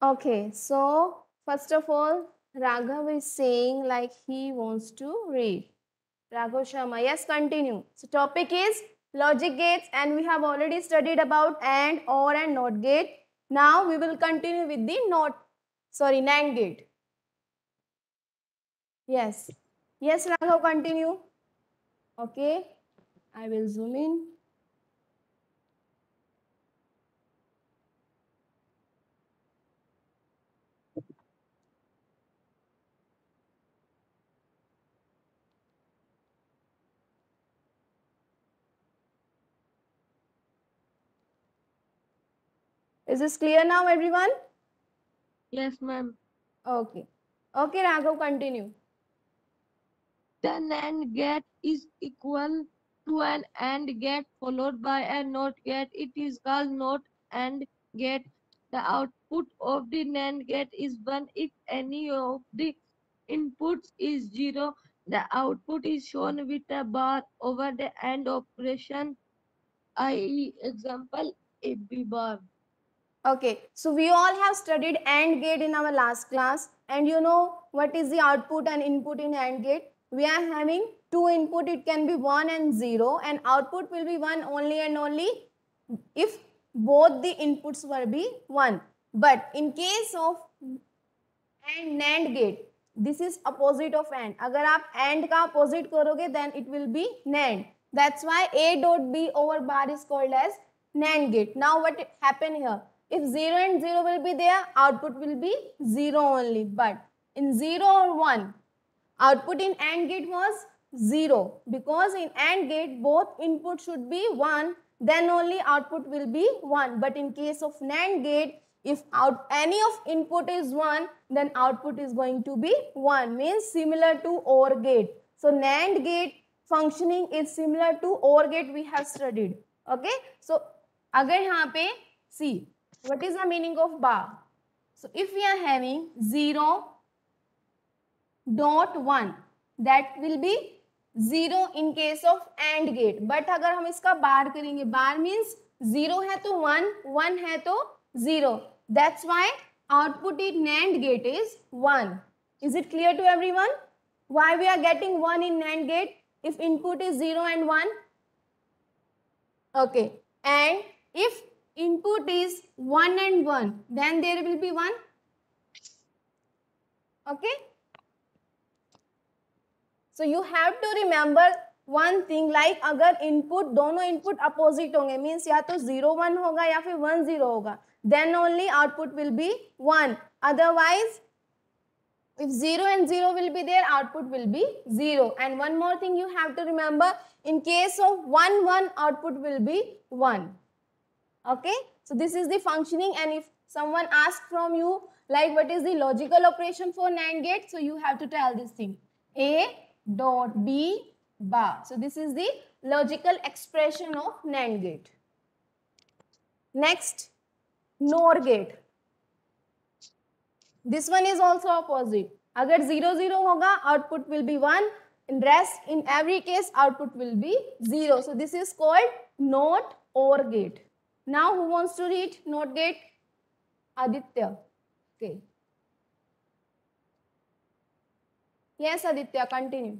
Okay, so first of all, Raghav is saying like he wants to read. Raghav Sharma, yes, continue. So topic is logic gates and we have already studied about AND, OR and NOT gate. Now we will continue with the NAND gate. Yes. Yes, Raghav, continue. Okay, I will zoom in. Is this clear now, everyone? Yes, ma'am. Okay. Okay, Raghav, continue. The NAND gate is equal to an AND gate followed by a NOT gate. It is called NOT AND gate. The output of the NAND gate is 1 if any of the inputs is 0. The output is shown with a bar over the AND operation, i.e. example AB bar. Okay, so we all have studied AND gate in our last class, and you know what is the output and input in AND gate? We are having two input, it can be 1 and 0, and output will be 1 only and only if both the inputs will be 1. But in case of and NAND gate, this is opposite of AND. अगर आप AND का opposite करोगे then it will be NAND. That's why A dot B over bar is called as NAND gate. Now what happen here? If 0 and 0 will be there, output will be 0 only. But in 0 or 1, output in AND gate was 0. Because in AND gate, both input should be 1, then only output will be 1. But in case of NAND gate, if any of input is 1, then output is going to be 1. Means similar to OR gate. So NAND gate functioning is similar to OR gate we have studied. Okay. So अगर यहाँ पे see what is the meaning of bar? So if we are having 0 dot 1 that will be 0 in case of AND gate. But अगर हम इसका बार करेंगे, बार means 0 है तो 1, 1 है तो 0. That's why output in NAND gate is 1. Is it clear to everyone? Why we are getting 1 in NAND gate if input is 0 and 1? Okay. And if input is 1 and 1, then there will be 1. Okay. So you have to remember one thing, like अगर input दोनों input opposite होंगे means या तो 0 1 होगा या फिर 1 0 होगा, then only output will be 1. Otherwise if 0 and 0 will be there, output will be 0. And one more thing you have to remember, in case of 1 1, output will be 1. Okay, so this is the functioning. And if someone asks from you like what is the logical operation for NAND gate, so you have to tell this thing, A dot B bar. So this is the logical expression of NAND gate. Next, NOR gate. This one is also opposite. अगर 0 0 होगा, output will be 1. In rest, in every case, output will be 0. So this is called NOT OR gate. Now who wants to read NOT gate? Aditya. Okay. Yes, Aditya, continue.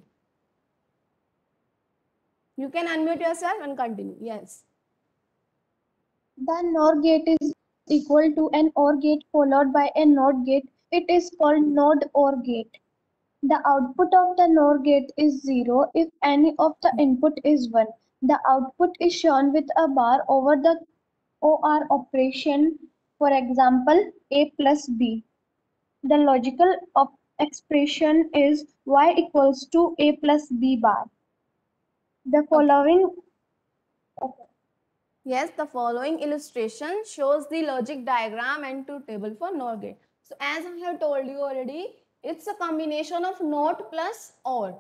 You can unmute yourself and continue. Yes. The NOR gate is equal to an OR gate followed by a NOT gate. It is called NOT OR gate. The output of the NOR gate is 0 if any of the input is 1. The output is shown with a bar over the OR operation, for example, A plus B. The logical expression is Y equals to A plus B bar. The following Yes, the following illustration shows the logic diagram and two table for NOR gate. So as I have told you already, it's a combination of NOT plus OR.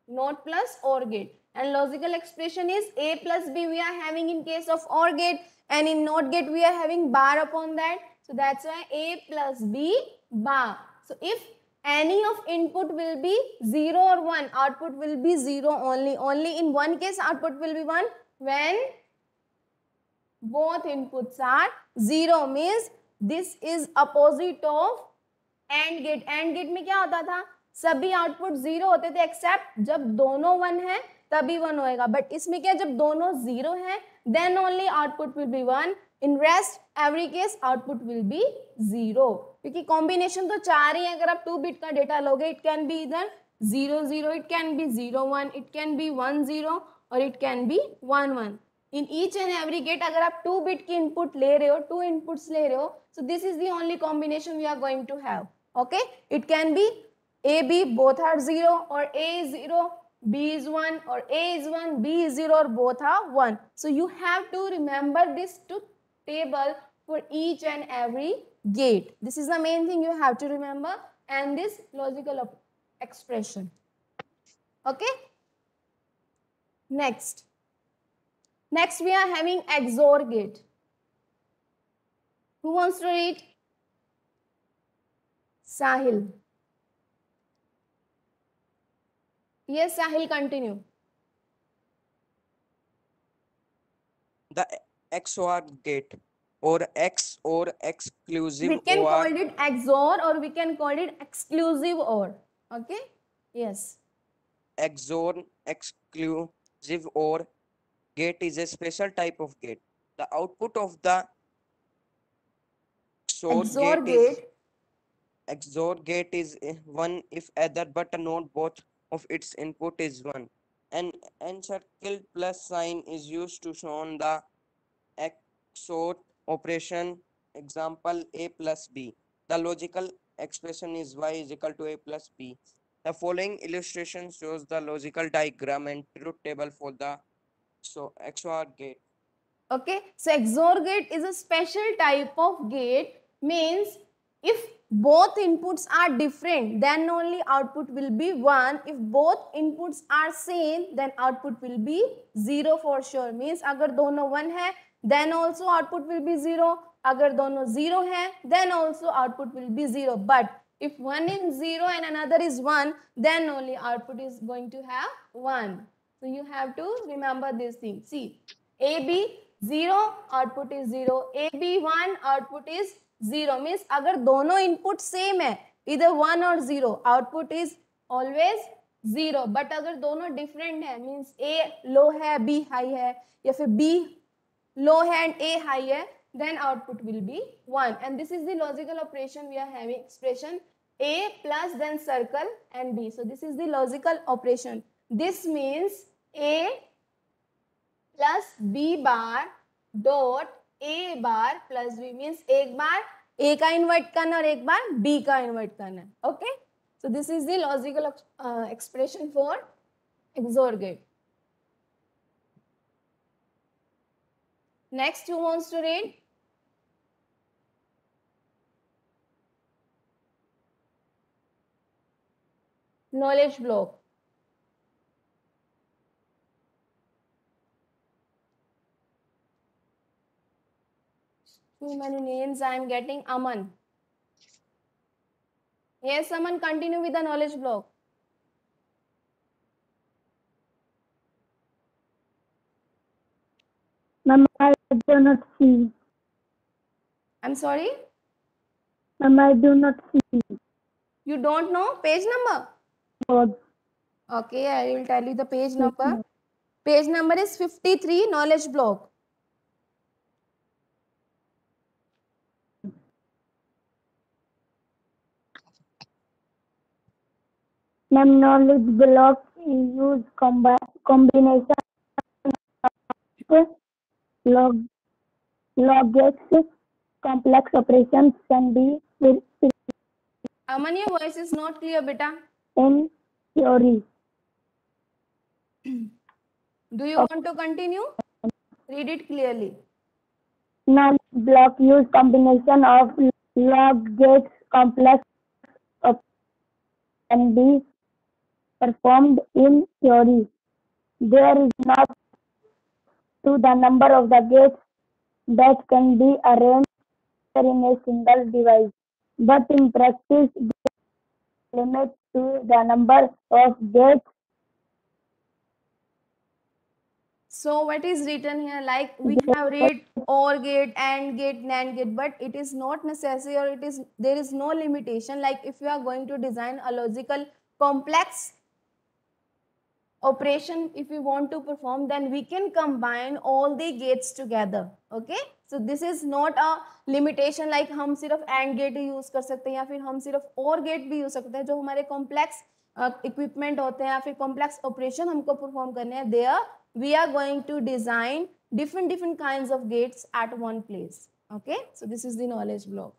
NOT plus OR gate. And logical expression is A plus B we are having in case of OR gate, and in NOT gate we are having bar upon that. So that's why A plus B bar. So if any of input will be 0 or 1, output will be 0 only. Only in one case output will be 1, when both inputs are 0 means this is opposite of AND gate. AND gate में क्या होता था, सभी output 0 होते थे accept जब दोनों 1 है तभी 1 होएगा. बट इसमें क्या, जब दोनों 0 है then only output will be 1. In rest every case output will be 0, क्योंकि कॉम्बिनेशन तो 4 ही है. अगर आप 2 बिट का डेटा लोगे इट कैन बी इधर 0 0, it can be 0 1, it can be 1 0 और it can be 1 1. In each and every gate अगर आप 2 बिट की इनपुट ले रहे हो, 2 इनपुट्स ले रहे हो, so this is the only combination we are going to have. Okay, it can be A, B both are 0 or A is 0, B is 1 or A is 1, B is 0 or both are 1. So you have to remember this truth table for each and every gate. This is the main thing you have to remember, and this logical expression. Okay. Next we are having XOR gate. Who wants to read? Sahil. Yes, Sahil, continue. The XOR gate or XOR exclusive We can OR. call it XOR or we can call it exclusive OR. Okay? Yes. XOR exclusive OR gate is a special type of gate. The output of the XOR gate. XOR gate is 1 if either but not both of its input is 1. An encircled plus sign is used to show the XOR operation. Example A plus B. The logical expression is Y is equal to A plus B. The following illustration shows the logical diagram and truth table for the XOR gate. Okay, so XOR gate is a special type of gate. Means if both inputs are different then only output will be 1. If both inputs are same then output will be 0 for sure. Means अगर दोनों 1 है then also output will be 0. अगर दोनों 0 है then also output will be 0. But if one is 0 and another is 1 then only output is going to have 1. So you have to remember this thing. See, AB 0 output is 0, AB 1 output is 0. means अगर दोनों input same है इधर 1 और 0 output is always 0. But अगर दोनों different है means A लो है B high है या फिर B लो है एंड A हाई है then output will be 1. And this is the logical operation we are having. Expression A plus then circle and B. So this is the logical operation. This means A plus B bar dot A bar plus B means एक बार A का invert करना और एक बार B का invert करना. Okay, so this is the logical expression for XOR gate. Next, who wants to read? Knowledge block. Too many names I am getting. Aman. Yes, Aman, continue with the knowledge block. Ma'am, I do not see. I'm sorry? Ma'am, I do not see. You don't know page number? Board. Okay, I will tell you the page number. Page number is 53, knowledge block. Ma'am, knowledge block is used combination of logics, complex operations can be Aman, your voice is not clear, beta. in theory. Do you want to continue? Read it clearly. Knowledge block use combination of logics, complex can be performed in theory. There is not to the number of the gates that can be arranged in a single device, but in practice, limit to the number of gates. So what is written here? Like we have read OR gate, AND gate, NAND gate, but it is not necessary, or there is no limitation. Like if you are going to design a logical complex operation, if we want to perform, then we can combine all the gates together. Okay, so this is not a limitation like हम सिर्फ AND gate he use कर सकते हैं, या फिर हम सिर्फ OR gate भी use सकते हैं. जो हमारे complex equipment होते हैं या फिर complex operation हमको perform करने हैं, there we are going to design different kinds of gates at one place. Okay, so this is the knowledge block.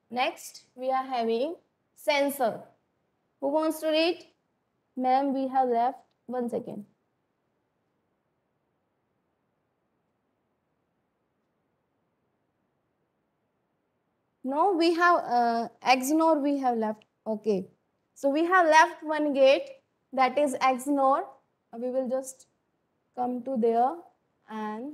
Next we are having sensor. Who wants to read? Ma'am, we have left 1 second. No, we have XNOR we have left. Okay. So we have left one gate, that is XNOR. We will just come to there, and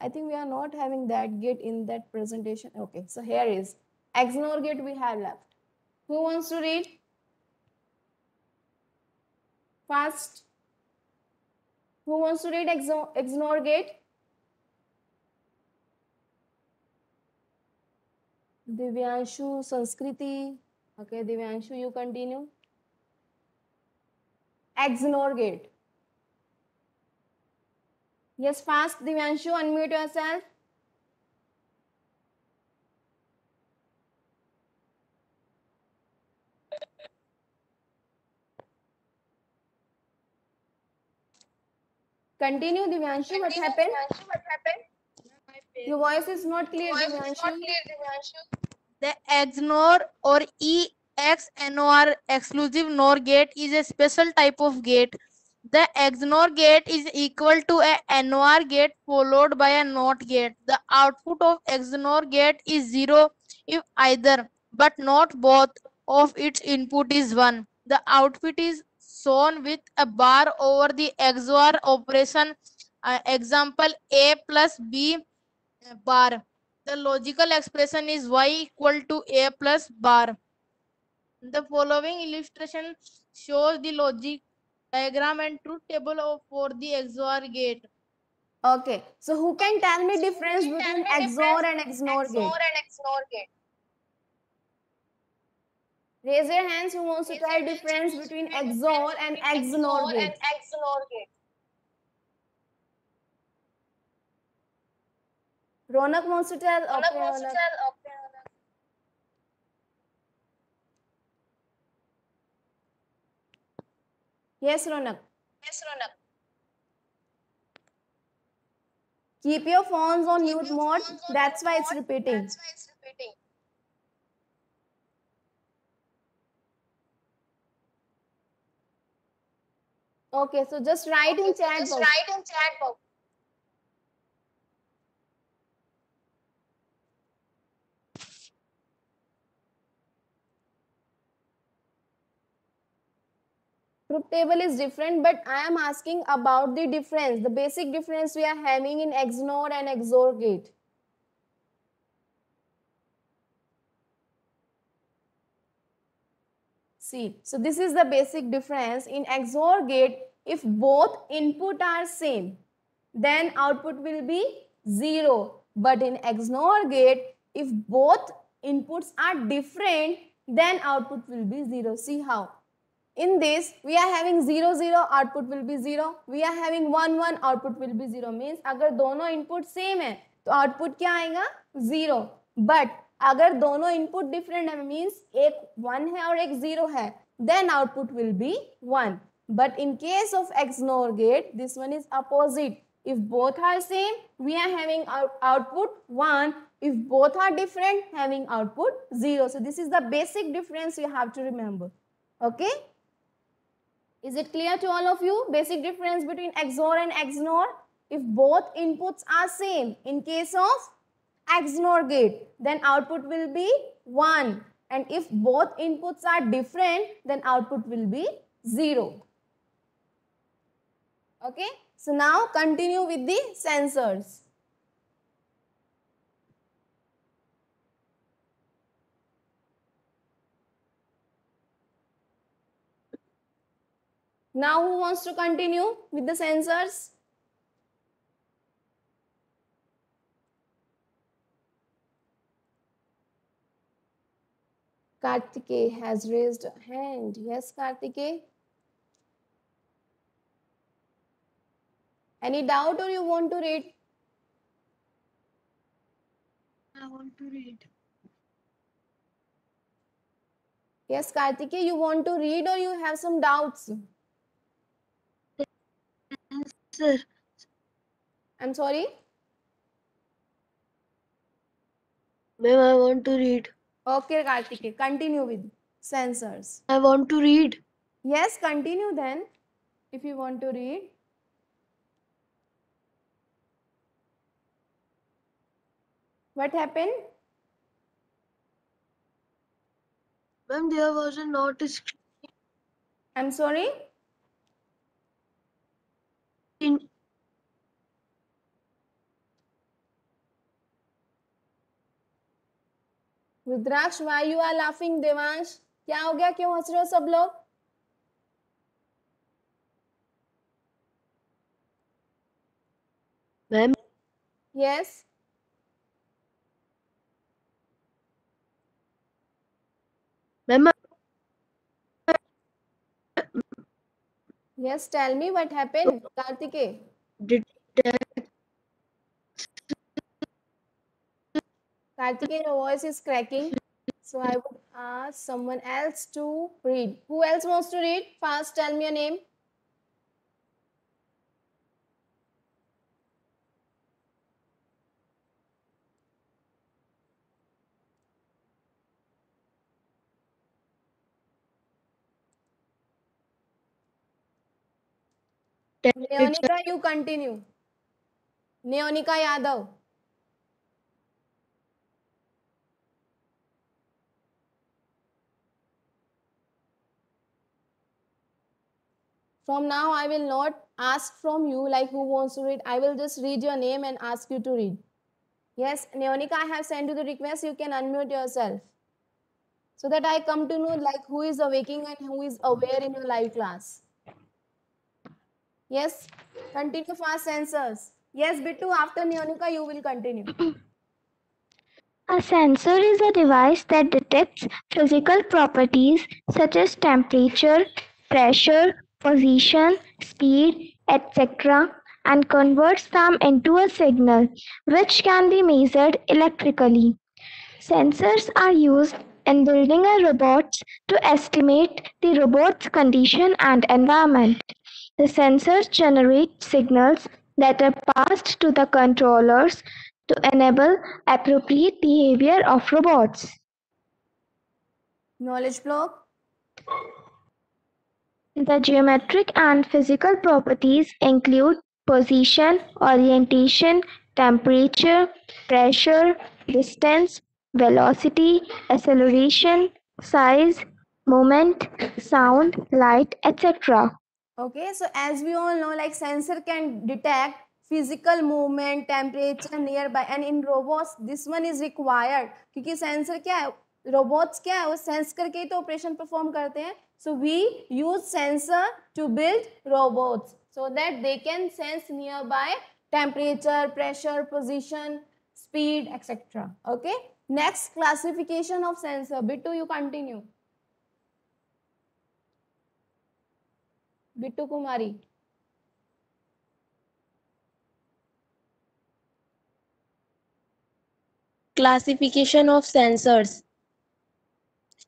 I think we are not having that gate in that presentation. Okay. So here is XNOR gate we have left. Who wants to read? Fast. Who wants to read XNOR gate? Divyanshu, Sanskriti. Okay, Divyanshu, you continue. XNOR gate. Yes, fast, Divyanshu, unmute yourself. Continue, Divyanshu. What happened? Your voice is not clear, Divyanshu. The XNOR or EXNOR exclusive NOR gate is a special type of gate. The XNOR gate is equal to a NOR gate followed by a NOT gate. The output of XNOR gate is 0 if either but not both of its input is 1. The output is shown with a bar over the XOR operation. Example A plus B bar. The logical expression is y equal to a plus bar. The following illustration shows the logic diagram and truth table for the XOR gate. Okay, so who can tell me difference between XOR and XNOR gate? Raise your hands who wants to tell difference between XOR and XNOR gate. Ronak wants to tell. Okay, Ronak. Yes, Ronak. Keep your phones on mute mode. That's why it's repeating. Okay, so just write in chat box. Truth table is different, but I am asking about the difference, the basic difference we are having in XNOR and XOR gate. See, so this is the basic difference in XOR gate. If both input are same, then output will be 0. But in XNOR gate, if both inputs are different, then output will be 0. See how? In this, we are having 0, 0, output will be 0. We are having 1, 1, output will be 0. Means अगर दोनों input same है, तो output क्या आएगा? 0. But अगर दोनों input different है, means एक 1 है और एक 0 है, then output will be 1. But in case of XNOR gate, this one is opposite. If both are same, we are having output 1. If both are different, having output 0. So this is the basic difference you have to remember. Okay? Is it clear to all of you? Basic difference between XOR and XNOR. If both inputs are same, in case of XNOR gate, then output will be 1. And if both inputs are different, then output will be 0. Okay? So now continue with the sensors. Now who wants to continue with the sensors? Kartikeya has raised a hand. Yes, Kartikeya. Any doubt or you want to read? I want to read. Yes, Kartikeya, you want to read or you have some doubts? Sir, I'm sorry? ma'am, I want to read. Okay, Kartikeya, continue with sensors. I want to read. Yes, continue then, if you want to read. What happened? Ma'am, there was a notice I'm sorry? in rudraksha, why you are laughing? Devansh, क्या हो गया? क्यों हंस रहे हो सब लोग? ma'am. Yes. Ma'am, Yes, tell me what happened, Kartikeya. detect Kartikeya, your voice is cracking. So I would ask someone else to read. Who else wants to read? Fast, tell me your name. Neonika, you continue. Neonika Yadav. From now, I will not ask from you like who wants to read. I will just read your name and ask you to read. Yes, Neonika, I have sent you the request. You can unmute yourself. So that I come to know like who is awaking and who is aware in your live class. Yes, continue fast sensors. Yes, Bittu, after Neonika, you will continue. A sensor is a device that detects physical properties such as temperature, pressure, position, speed, etc., and converts them into a signal which can be measured electrically. Sensors are used in building a robot to estimate the robot's condition and environment. The sensors generate signals that are passed to the controllers to enable appropriate behavior of robots. Knowledge block. The geometric and physical properties include position, orientation, temperature, pressure, distance, velocity, acceleration, size, moment, sound, light, etc. Okay, so as we all know, like sensor can detect physical movement, temperature nearby, and in robots this one is required क्योंकि sensor क्या है, robots क्या है, वो sense करके ही तो operation perform करते हैं. So we use sensor to build robots so that they can sense nearby temperature, pressure, position, speed, etc. Okay. Next, classification of sensor. Bittu, you continue. Bittu Kumari. Classification of sensors.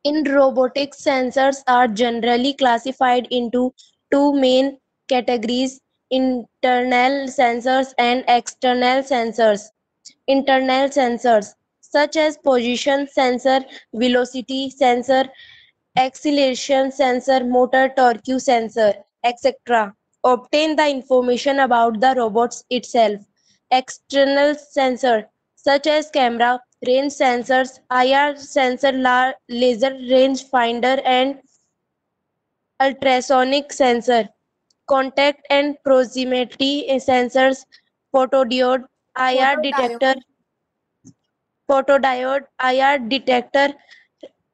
In robotics, sensors are generally classified into two main categories: internal sensors and external sensors. Internal sensors, such as position sensor, velocity sensor, acceleration sensor, motor torque sensor, etc., obtain the information about the robots itself. External sensor, such as camera, range sensors, IR sensor, laser range finder, and ultrasonic sensor, contact and proximity sensors, photodiode, IR detector, IR detector,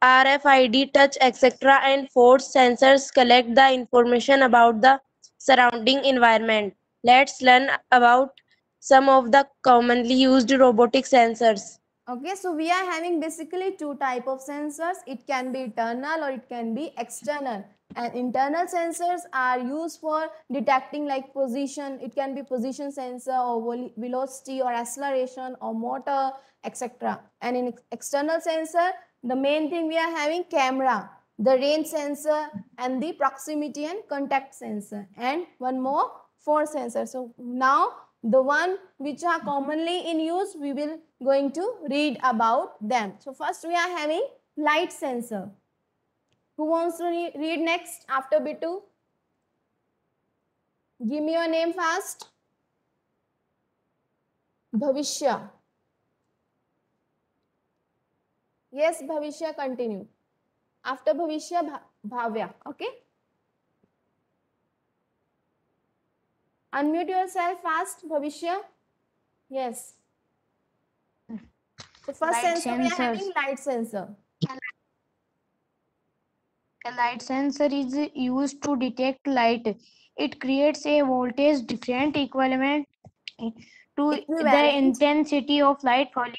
RFID, touch, etc., and force sensors collect the information about the surrounding environment. Let's learn about some of the commonly used robotic sensors. Okay, so we are having basically two type of sensors. It can be internal or it can be external. And internal sensors are used for detecting like position. It can be position sensor or velocity or acceleration or motor, etc. And in external sensor, the main thing we are having camera, the range sensor and the proximity and contact sensor, and one more force sensor. So now the one which are commonly in use, we will going to read about them. So first we are having light sensor. Who wants to read next after Bitu? Give me your name first. Bhavishya. Yes, Bhavishya, continue. After Bhavishya, Bhavya. Okay. Unmute yourself fast, Bhavishya. Yes. So first Light sensor we are having sensors. light sensor. A light sensor is used to detect light. It creates a voltage different equivalent to the Equivalent. intensity of light falling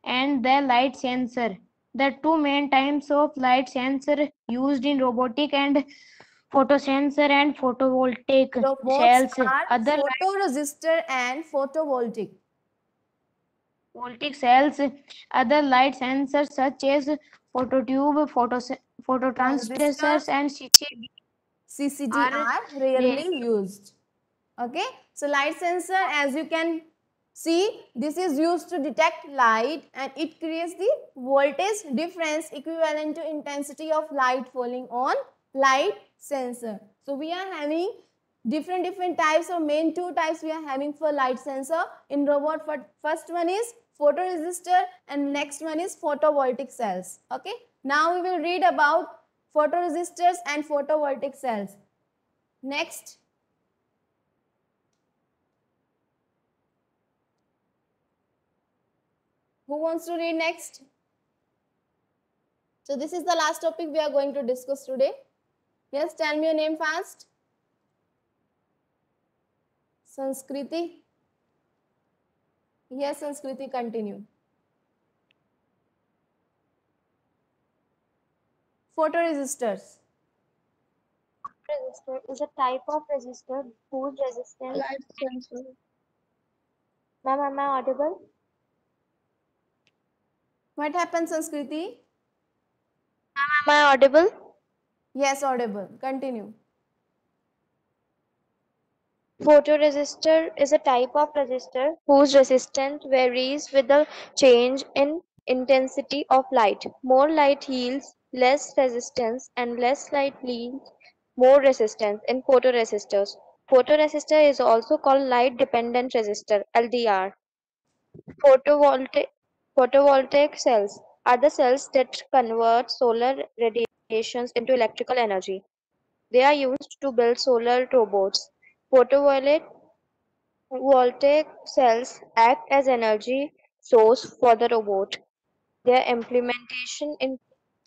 and the light sensor. The two main types of light sensor used in robotic and photosensor and photovoltaic So both cells. are Other photoresistor and photovoltaic. voltaic cells, other light sensors such as phototube, Transistor, phototransistors, and CCD are are rare. rarely used. Okay, so light sensor, as you can see, this is used to detect light and it creates the voltage difference equivalent to intensity of light falling on light sensor. So we are having different types, or main two types we are having for light sensor in robot. First one is photoresistor and next one is photovoltaic cells. Okay, now we will read about photoresistors and photovoltaic cells. Next. Who wants to read next? So this is the last topic we are going to discuss today. Yes, tell me your name fast. Sanskriti. Yes, Sanskriti, continue. Photoresistors. Resistor is a type of resistor whose resistance. Light sensor. Ma'am, am I audible? What happens, Sanskriti? Am I audible? Yes, audible. Continue. Photoresistor is a type of resistor whose resistance varies with the change in intensity of light. More light yields less resistance and less light yields more resistance in photoresistors. Photoresistor is also called light dependent resistor LDR. Photovoltaic Photovoltaic cells are the cells that convert solar radiations into electrical energy. They are used to build solar robots. Photovoltaic cells act as energy source for the robot. Their implementation in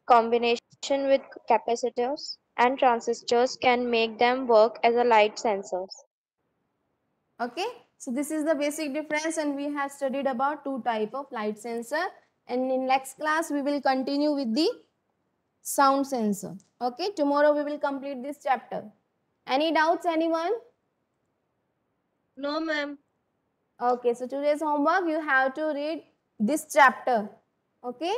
combination with capacitors and transistors can make them work as a light sensors. Okay, so this is the basic difference, and we have studied about two type of light sensor, and in next class we will continue with the sound sensor. Okay, tomorrow we will complete this chapter. Any doubts, anyone? No, ma'am. Okay, so today's homework, you have to read this chapter. Okay,